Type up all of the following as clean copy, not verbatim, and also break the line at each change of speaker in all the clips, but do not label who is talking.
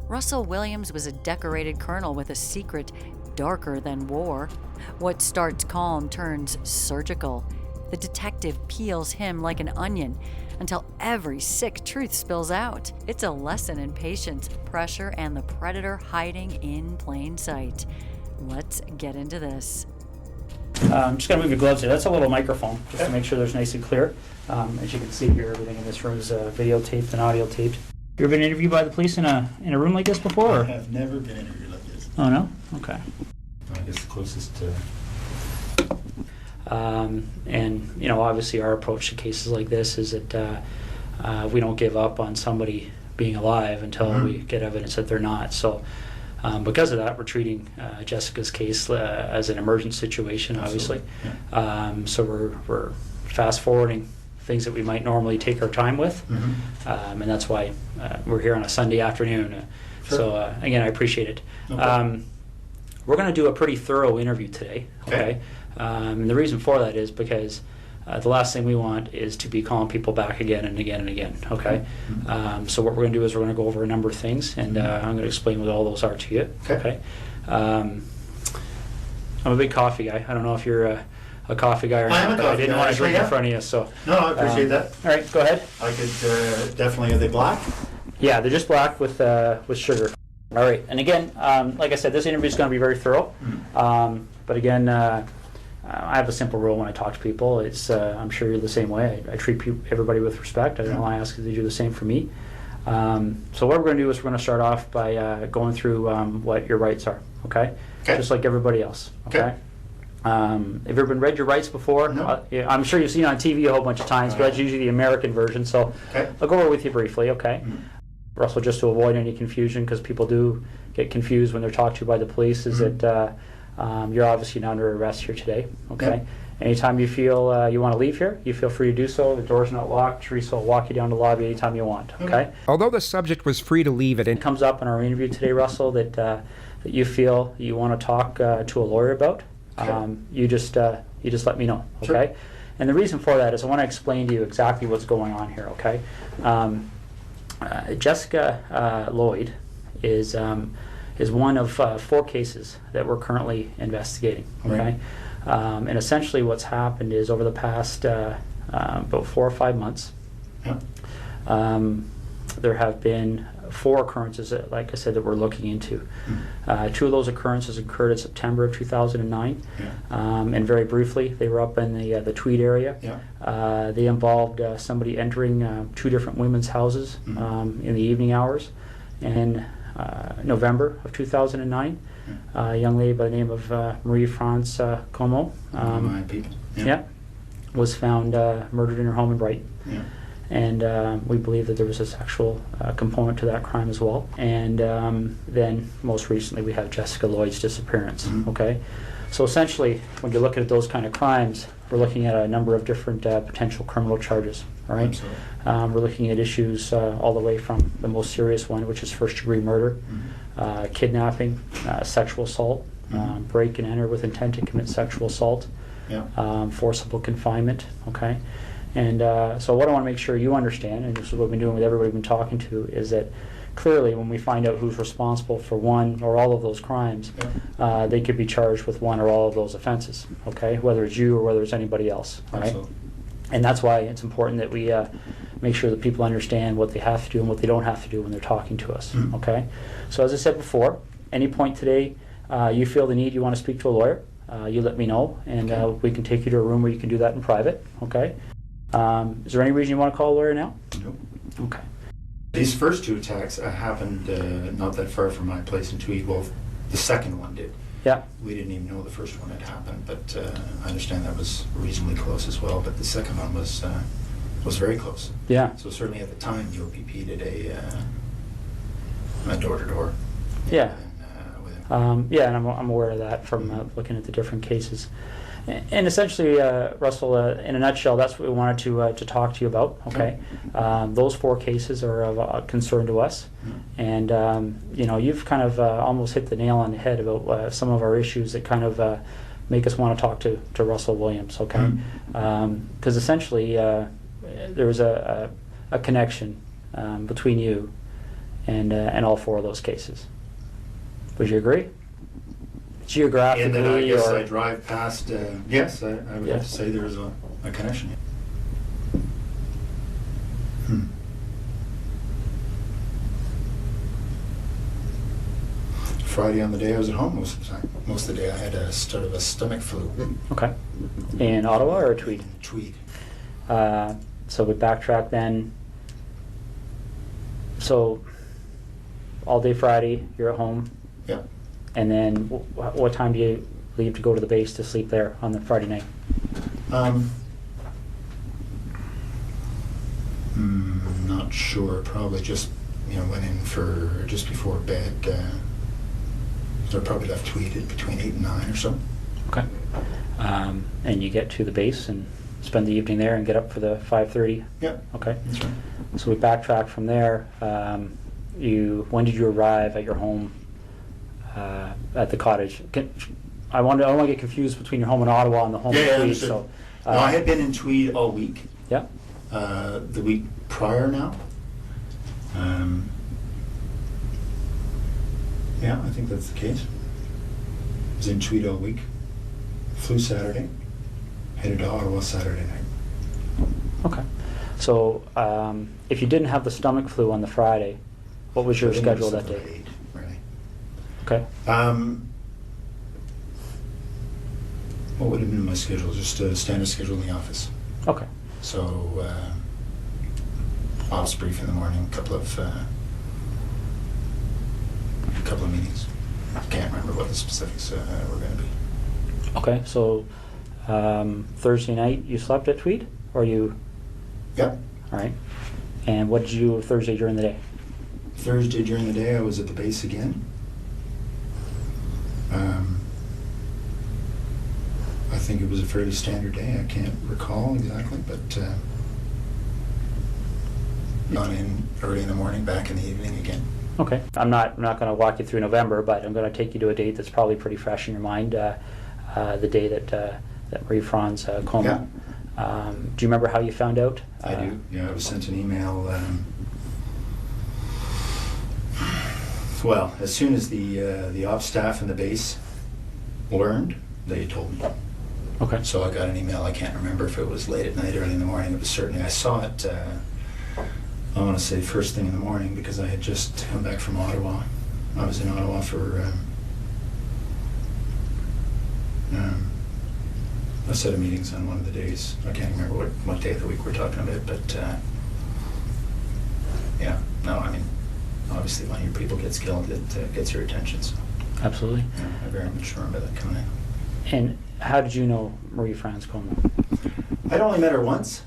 Russell Williams was a decorated colonel with a secret darker than war. What starts calm turns surgical. The detective peels him like an onion until every sick truth spills out. It's a lesson in patience, pressure, and the predator hiding in plain sight. Let's get into this.
I'm just going to move your gloves here. That's a little microphone, just to make sure there's nice and clear. As you can see here, everything in this room is videotaped and audio taped. You ever been interviewed by the police in a room like this before? Or?
I have never been interviewed like this.
Oh, no? Okay.
I guess the closest to...
And, you know, obviously our approach to cases like this is that we don't give up on somebody being alive until we get evidence that they're not. So because of that, we're treating Jessica's case as an emergent situation, obviously. Yeah. So we're fast forwarding things that we might normally take our time with, and that's why we're here on a Sunday afternoon.
Sure.
So again, I appreciate it.
No
We're going to do a pretty thorough interview today. Okay. And the reason for that is because the last thing we want is to be calling people back again and again and again. Okay. So what we're going to do is we're going to go over a number of things, and I'm going to explain what all those are to you. Okay. I'm a big coffee guy. I don't know if you're a coffee guy or not, but I didn't want to drink in front of you. So
no, I appreciate that.
All right, go ahead.
I could definitely. Are they black?
Yeah, they're just black with sugar. All right, and again, like I said, this interview is going to be very thorough. But again, I have a simple rule when I talk to people. It's I'm sure you're the same way. I treat everybody with respect. I don't want to ask you to do the same for me. So what we're going to do is we're going to start off by going through what your rights are. Okay. Just like everybody else. Okay. Have you ever been read your rights before?
No.
I'm sure you've seen it on TV a whole bunch of times, but that's usually the American version. So I'll go over with you briefly. Okay. Russell, just to avoid any confusion, because people do get confused when they're talked to by the police, is that you're obviously not under arrest here today. Okay. Anytime you feel you want to leave here, you feel free to do so. The door's not locked. Teresa will walk you down the lobby anytime you want. Okay.
Although the subject was free to leave
it comes up in our interview today, Russell, that you feel you want to talk to a lawyer about, you just let me know. Okay. And the reason for that is I want to explain to you exactly what's going on here. Okay. Jessica Lloyd is one of 4 cases that we're currently investigating. Okay, and essentially what's happened is over the past about 4 or 5 months, there have been 4 occurrences that, like I said, that we're looking into. 2 of those occurrences occurred in September of 2009, and very briefly, they were up in the Tweed area. They involved somebody entering 2 different women's houses in the evening hours. And November of 2009, a young lady by the name of Marie-France Como was found murdered in her home in Brighton. And we believe that there was a sexual component to that crime as well. And then most recently we have Jessica Lloyd's disappearance. Okay, so essentially when you're looking at those kind of crimes, we're looking at a number of different potential criminal charges. All right, we're looking at issues all the way from the most serious one, which is first-degree murder, kidnapping, sexual assault, break and enter with intent to commit sexual assault, forcible confinement. Okay. And so what I want to make sure you understand, and this is what we've been doing with everybody we've been talking to, is that clearly when we find out who's responsible for one or all of those crimes, they could be charged with one or all of those offenses, okay, whether it's you or whether it's anybody else, right? And that's why it's important that we make sure that people understand what they have to do and what they don't have to do when they're talking to us, okay? So as I said before, any point today you feel the need, you want to speak to a lawyer, you let me know, and we can take you to a room where you can do that in private, okay? Is there any reason you want to call a lawyer now?
No.
Okay.
These first 2 attacks happened not that far from my place in Tweed. Well, the second one did.
Yeah.
We didn't even know the first one had happened, but I understand that was reasonably close as well. But the second one was very close.
Yeah.
So certainly at the time, the OPP did a door-to-door.
Yeah. Yeah, and I'm aware of that from looking at the different cases. And essentially, Russell, in a nutshell, that's what we wanted to talk to you about. Okay, those 4 cases are of concern to us, and you know, you've kind of almost hit the nail on the head about some of our issues that kind of make us want to talk to Russell Williams. Okay, because essentially there was a connection between you and all 4 of those cases. Would you agree?
And
Geographically,
then I guess
or
I drive past, yes, I would have to
Yes.
say there's a connection. Friday on the day I was at home most of the time. Most of the day I had a sort of a stomach flu.
okay, in Ottawa or Tweed?
Tweed.
So we backtrack then. So all day Friday, you're at home,
Yeah.
and then what time do you leave to go to the base to sleep there on the Friday night?
Not sure. Probably just, went in for just before bed. So I probably left Tweed at between 8 and 9 or so.
Okay. And you get to the base and spend the evening there and get up for the 5:30?
Yeah.
Okay.
That's right.
So we backtrack from there. When did you arrive at your home at the cottage? I don't want to get confused between your home in Ottawa and the home in Tweed.
Understood.
So,
No, I had been in Tweed all week.
yeah.
The week prior now. Yeah, I think that's the case. Was in Tweed all week. Flew Saturday. Headed to Ottawa Saturday night.
Okay. So if you didn't have the stomach flu on the Friday, what was your
I think
schedule
it was
that
something
day?
like 8, really.
Okay.
What would have been my schedule? Just a standard schedule in the office.
Okay.
So, office brief in the morning, couple of meetings. I can't remember what the specifics were going to be.
Okay. So Thursday night you slept at Tweed, or you?
Yep.
All right. And what did you do Thursday during the day?
Thursday during the day, I was at the base again. I think it was a fairly standard day. I can't recall exactly, but gone in early in the morning, back in the evening again.
Okay. I'm not going to walk you through November, but I'm going to take you to a date that's probably pretty fresh in your mind. The day that Marie Franz coma.
Yeah.
Do you remember how you found out?
I do. Yeah, I was sent an email. Well, as soon as the ops staff and the base learned, they told me.
Okay.
So I got an email. I can't remember if it was late at night, early in the morning. It was certainly. I saw it. I want to say first thing in the morning because I had just come back from Ottawa. I was in Ottawa for a set of meetings on one of the days. I can't remember what day of the week we're talking about, but yeah. No, I mean, obviously when your people gets killed, it gets your attention. So
Absolutely.
yeah, I very much remember that coming in.
And how did you know Marie Franz coma?
I'd only met her once.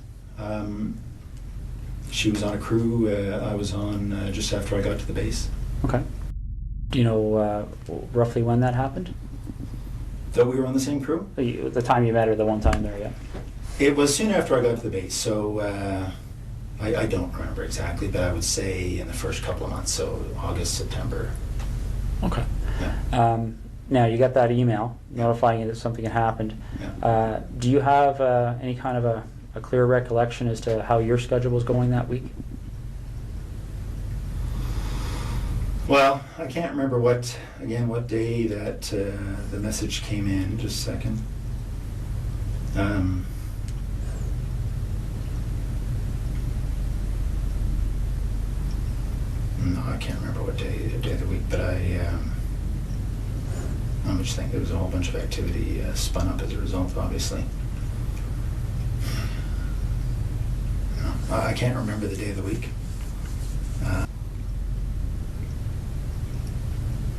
She was on a crew I was on just after I got to the base.
Okay. Do you know roughly when that happened?
Though we were on the same crew?
The time you met her, the one time there, yeah.
It was soon after I got to the base, so I don't remember exactly, but I would say in the first couple of months, so August, September.
Okay.
Yeah.
Now, you got that email notifying you that something had happened.
Yeah.
Do you have any kind of a clear recollection as to how your schedule was going that week?
Well, I can't remember what day that the message came in. Just a second. No, I can't remember what day of the week, but I just think there was a whole bunch of activity spun up as a result, obviously. No, I can't remember the day of the week.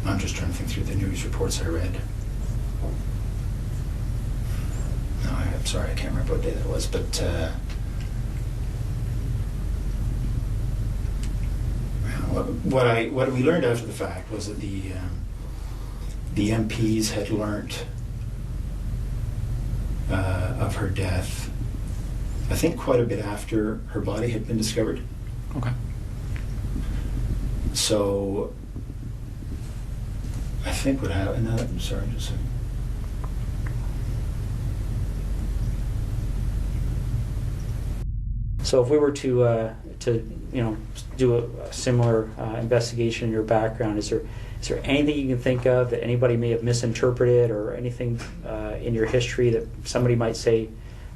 I'm just trying to think through the news reports I read. No, I'm sorry, I can't remember what day that was, but what we learned after the fact was that the MPs had learnt of her death, I think quite a bit after her body had been discovered.
Okay.
So I think what happened, sorry, just a second.
So if we were to to do a similar investigation in your background, is there anything you can think of that anybody may have misinterpreted, or anything in your history that somebody might say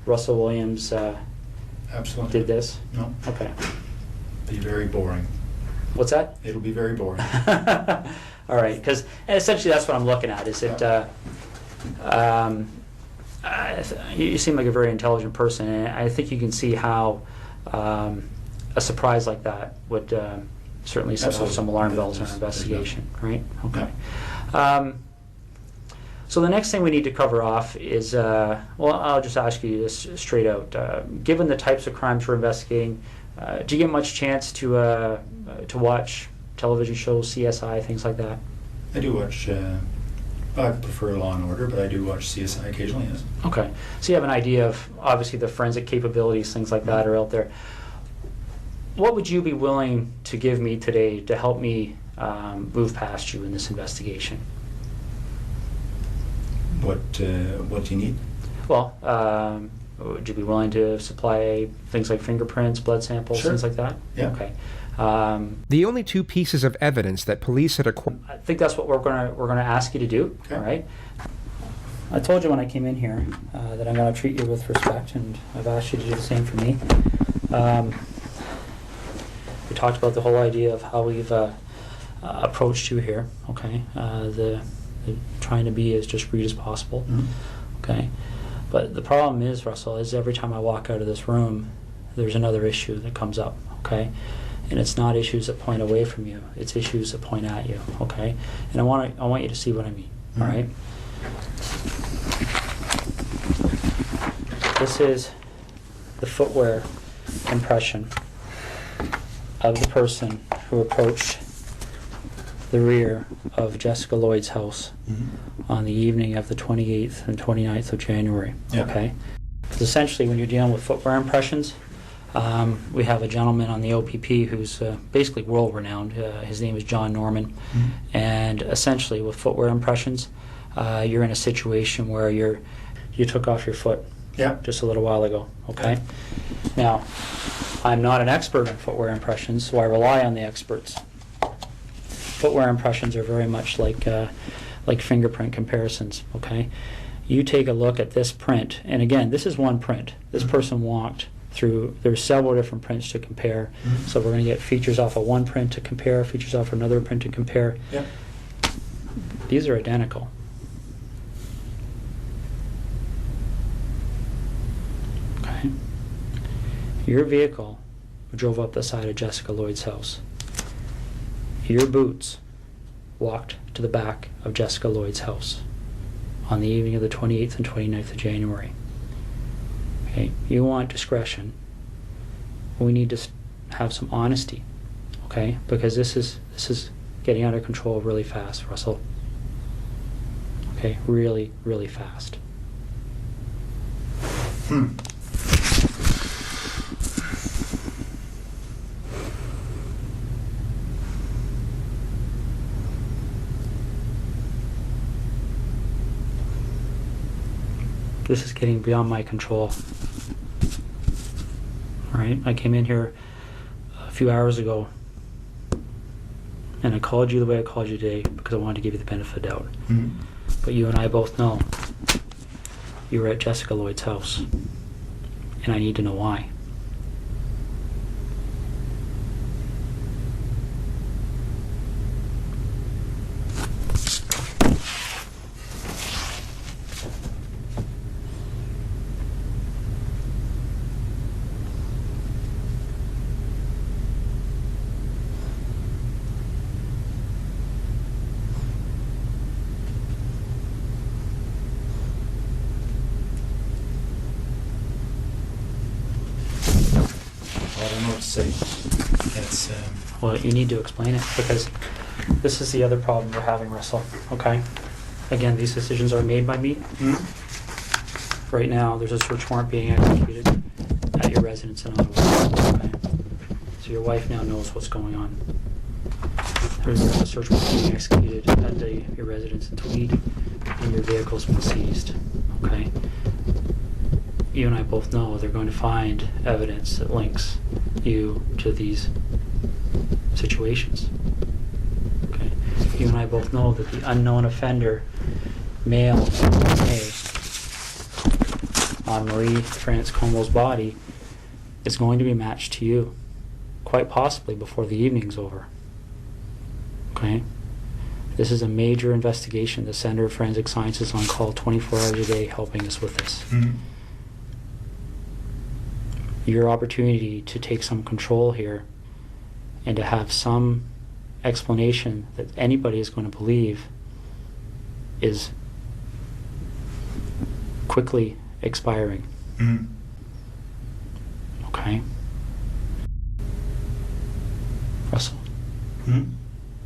Russell Williams
Absolutely.
did this?
No.
Okay.
Be very boring.
What's that?
It'll be very boring.
All right, because essentially that's what I'm looking at. Is it? You seem like a very intelligent person, and I think you can see how a surprise like that would certainly set off
Absolutely.
some alarm bells in
There's
our
no-
investigation, right? Okay. So the next thing we need to cover off is, well, I'll just ask you this straight out. Given the types of crimes we're investigating, do you get much chance to watch television shows, CSI, things like that?
I do watch, I prefer Law and Order, but I do watch CSI occasionally, yes.
Okay. So you have an idea of, obviously, the forensic capabilities, things like that are out there. What would you be willing to give me today to help me move past you in this investigation?
What do you need?
Well, would you be willing to supply things like fingerprints, blood samples,
Sure.
things like that?
Yeah.
Okay.
The only two pieces of evidence that police had acquired.
I think that's what we're gonna ask you to do.
Okay.
All right. I told you when I came in here that I'm gonna treat you with respect, and I've asked you to do the same for me. We talked about the whole idea of how we've approached you here. Okay. The trying to be as discreet as possible.
Mhm.
Okay. But the problem is, Russell, is every time I walk out of this room, there's another issue that comes up. Okay. And it's not issues that point away from you. It's issues that point at you. Okay. And I want you to see what I mean. All right. This is the footwear impression of the person who approached the rear of Jessica Lloyd's house on the evening of the 28th and 29th of January.
Yeah.
Okay. Because essentially, when you're dealing with footwear impressions, we have a gentleman on the OPP who's basically world-renowned. His name is John Norman. And essentially, with footwear impressions, you're in a situation where you took off your foot
Yeah.
just a little while ago. Okay. Now, I'm not an expert in footwear impressions, so I rely on the experts. Footwear impressions are very much like fingerprint comparisons. Okay. You take a look at this print, and again, this is one print. This person walked through. There's several different prints to compare. So we're going to get features off of one print to compare, features off another print to compare.
Yeah.
These are identical. Okay. Your vehicle drove up the side of Jessica Lloyd's house. Your boots walked to the back of Jessica Lloyd's house on the evening of the 28th and 29th of January. Okay, you want discretion. We need to have some honesty, okay? Because this is getting out of control really fast, Russell. Okay, really, really fast. This is getting beyond my control. All right, I came in here a few hours ago, and I called you the way I called you today because I wanted to give you the benefit of the doubt. But you and I both know you were at Jessica Lloyd's house, and I need to know why.
I don't know what to say. It's,
Well, you need to explain it because this is the other problem we're having, Russell. Okay? Again, these decisions are made by me. Right now, there's a search warrant being executed at your residence in Ottawa. Okay? So your wife now knows what's going on. There's a search warrant being executed at your residence in Tweed, and your vehicle's been seized. Okay? You and I both know they're going to find evidence that links you to these situations. Okay. You and I both know that the unknown offender, male DNA, on Marie France Comeau's body is going to be matched to you, quite possibly before the evening's over. Okay? This is a major investigation. The Center of Forensic Science is on call 24 hours a day helping us with this. Your opportunity to take some control here and to have some explanation that anybody is going to believe is quickly expiring. Okay? Russell,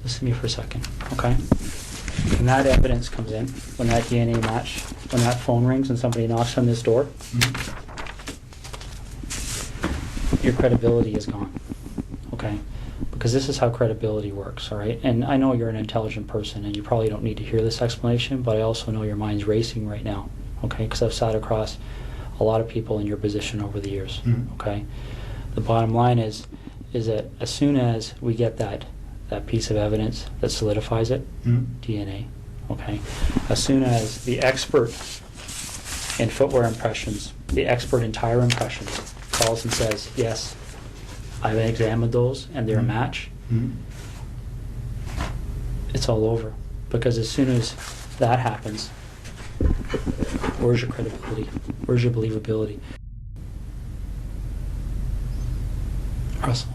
listen to me for a second, okay? When that evidence comes in, when that DNA match, when that phone rings and somebody knocks on this door, your credibility is gone, okay? Because this is how credibility works, all right? And I know you're an intelligent person and you probably don't need to hear this explanation, but I also know your mind's racing right now, okay? Because I've sat across a lot of people in your position over the years, okay? The bottom line is that as soon as we get that piece of evidence that solidifies it, DNA, okay? As soon as the expert in footwear impressions, the expert in tire impressions calls and says, yes, I've examined those and they're a match, it's all over. Because as soon as that happens, where's your credibility? Where's your believability? Russell,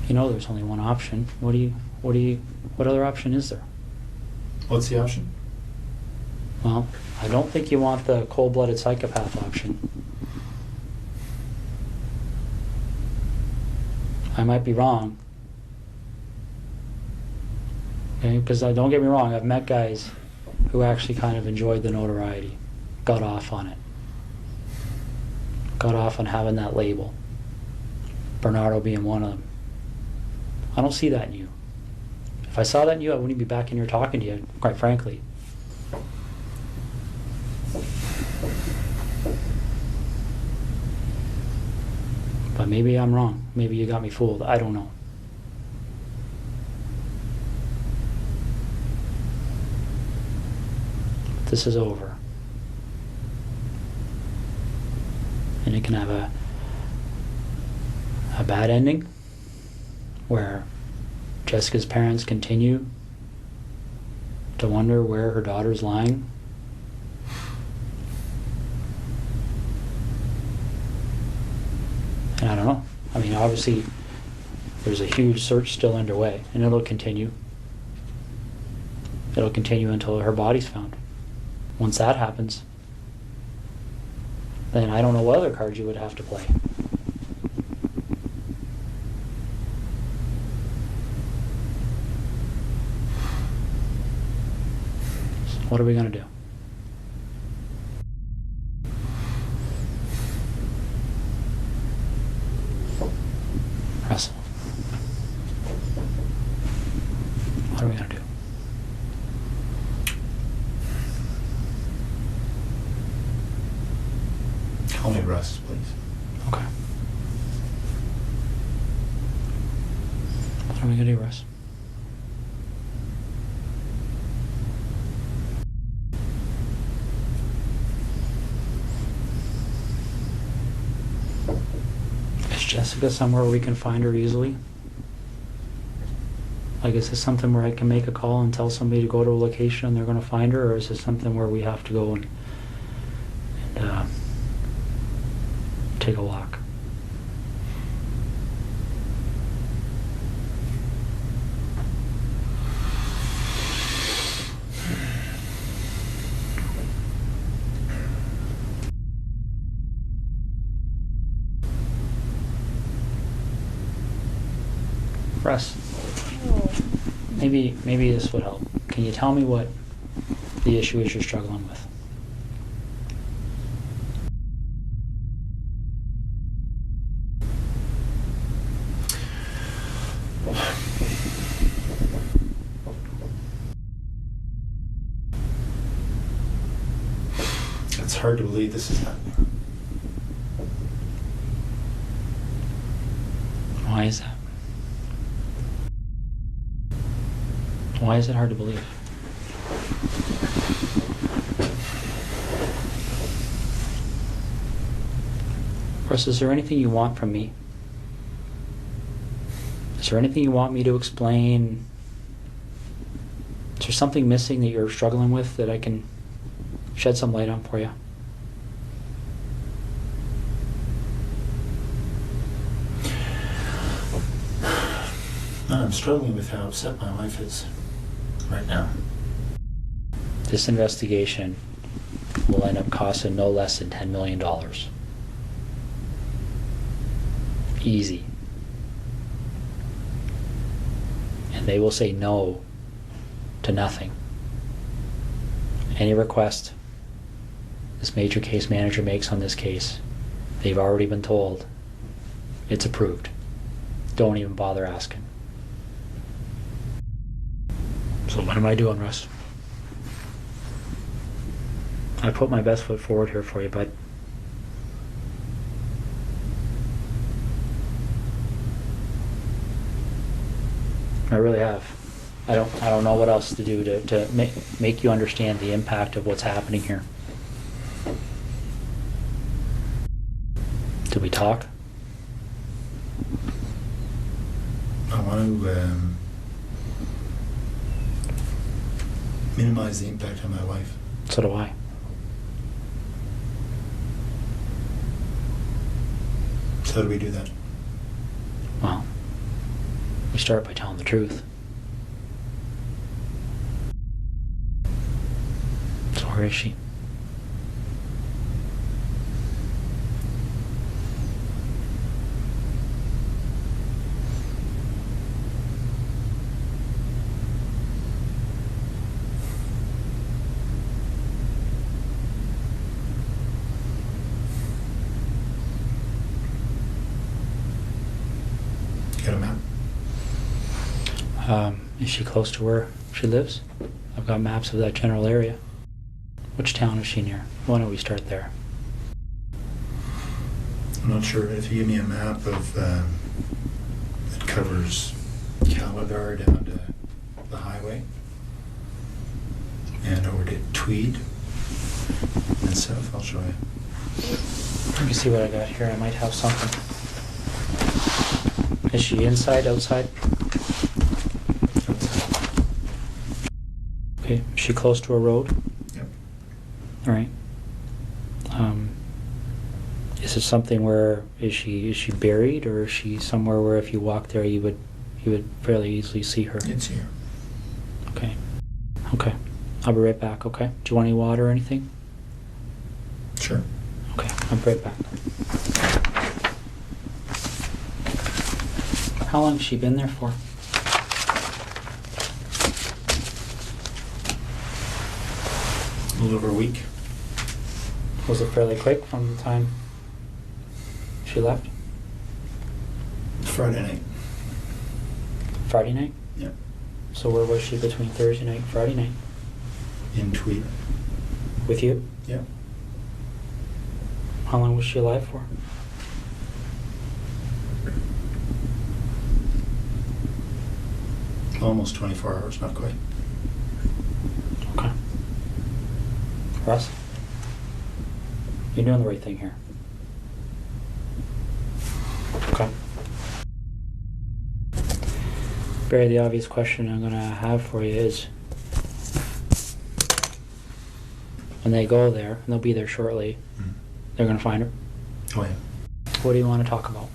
you know there's only one option. What other option is there?
What's the option?
Well, I don't think you want the cold-blooded psychopath option. I might be wrong. Okay, because don't get me wrong, I've met guys who actually kind of enjoyed the notoriety, got off on it, got off on having that label. Bernardo being one of them. I don't see that in you. If I saw that in you, I wouldn't be back in here talking to you, quite frankly. But maybe I'm wrong. Maybe you got me fooled. I don't know. This is over. And it can have a bad ending where Jessica's parents continue to wonder where her daughter's lying. And I don't know. I mean, obviously, there's a huge search still underway, and it'll continue. It'll continue until her body's found. Once that happens, then I don't know what other cards you would have to play. So what are we going to do? Russell, what are we going to do?
Call me Russ, please.
Okay. What are we going to do, Russ? Is Jessica somewhere we can find her easily? Like, is this something where I can make a call and tell somebody to go to a location and they're going to find her, or is this something where we have to go and take a walk? Russ, maybe this would help. Can you tell me what the issue is you're struggling with?
It's hard to believe this is happening.
Why is that? Why is it hard to believe? Russ, is there anything you want from me? Is there anything you want me to explain? Is there something missing that you're struggling with that I can shed some light on for you?
I'm struggling with how upset my wife is right now.
This investigation will end up costing no less than $10 million. Easy. And they will say no to nothing. Any request this major case manager makes on this case, they've already been told it's approved. Don't even bother asking. So what am I doing, Russ? I put my best foot forward here for you, bud. I really have. I don't know what else to do to make you understand the impact of what's happening here. Do we talk?
I want to minimize the impact on my wife.
So do I.
So how do we do that?
Well, we start by telling the truth. So where is she?
Get a map.
Is she close to where she lives? I've got maps of that general area. Which town is she near? Why don't we start there?
I'm not sure if you give me a map of that covers Calabar down to the highway and over to Tweed and south. I'll show you.
Let me see what I got here. I might have something. Is she inside, outside? Okay. Is she close to a road?
Yep.
All right. Is it something where is she buried, or is she somewhere where if you walk there you would fairly easily see her?
It's here.
Okay. Okay. I'll be right back. Okay. Do you want any water or anything?
Sure.
Okay. I'll be right back. How long has she been there for?
A little over a week.
Was it fairly quick from the time she left?
Friday night.
Friday night?
Yep.
So where was she between Thursday night and Friday night?
In Tweed.
With you?
Yep.
How long was she alive for?
Almost 24 hours, not quite.
Okay. Russ? You're doing the right thing here. Okay. Barry, the obvious question I'm going to have for you is, when they go there, and they'll be there shortly, they're going to find her.
Oh, yeah.
What do you want to talk about?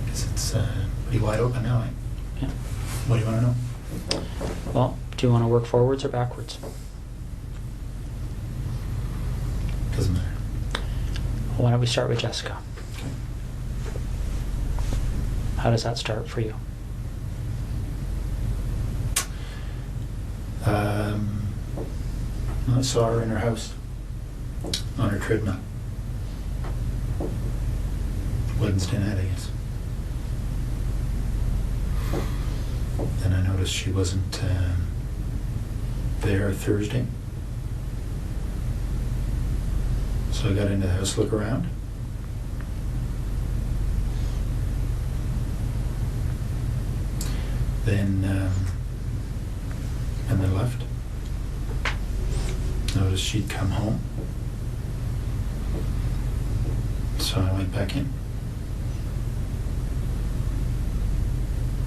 Because it's pretty wide open now, eh?
Yeah.
What do you want to know?
Well, do you want to work forwards or backwards?
Doesn't matter.
Why don't we start with Jessica? How does that start for you?
I saw her in her house on her treadmill. Wednesday night, I guess. Then I noticed she wasn't there Thursday. So I got into the house to look around. Then, and then left. Noticed she'd come home. So I went back in.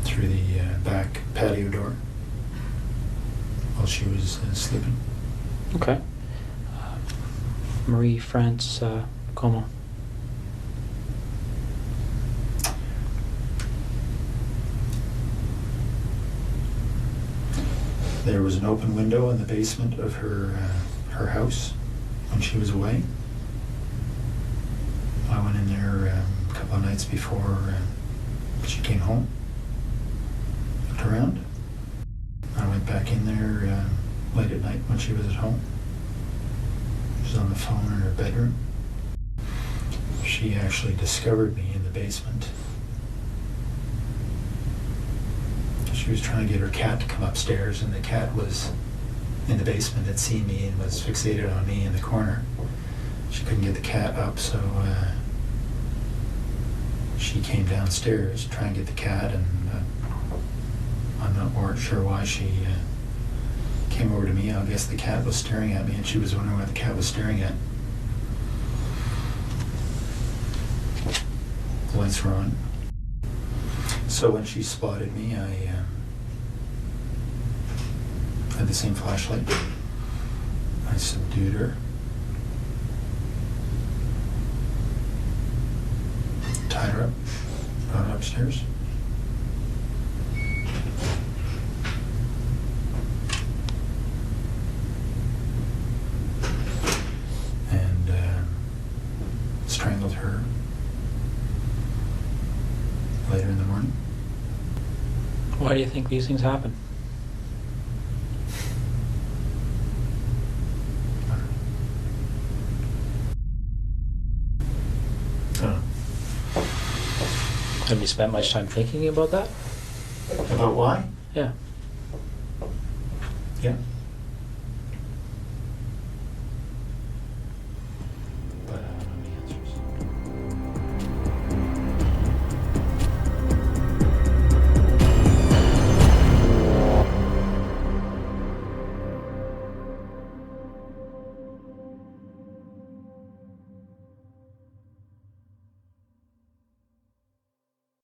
Through the back patio door while she was sleeping.
Okay. Marie France Como.
There was an open window in the basement of her house when she was away. I went in there a couple of nights before she came home. Looked around. I went back in there late at night when she was at home. She was on the phone in her bedroom. She actually discovered me in the basement. She was trying to get her cat to come upstairs, and the cat was in the basement, had seen me and was fixated on me in the corner. She couldn't get the cat up, so she came downstairs to try and get the cat, and I'm not sure why she came over to me. I guess the cat was staring at me, and she was wondering what the cat was staring at. The lights were on. So when she spotted me, I had the same flashlight. I subdued her. Tied her up, brought her upstairs. And strangled her later in the morning.
Why do you think these things happen? Have you spent much time thinking about that?
About why?
Yeah.
Yeah.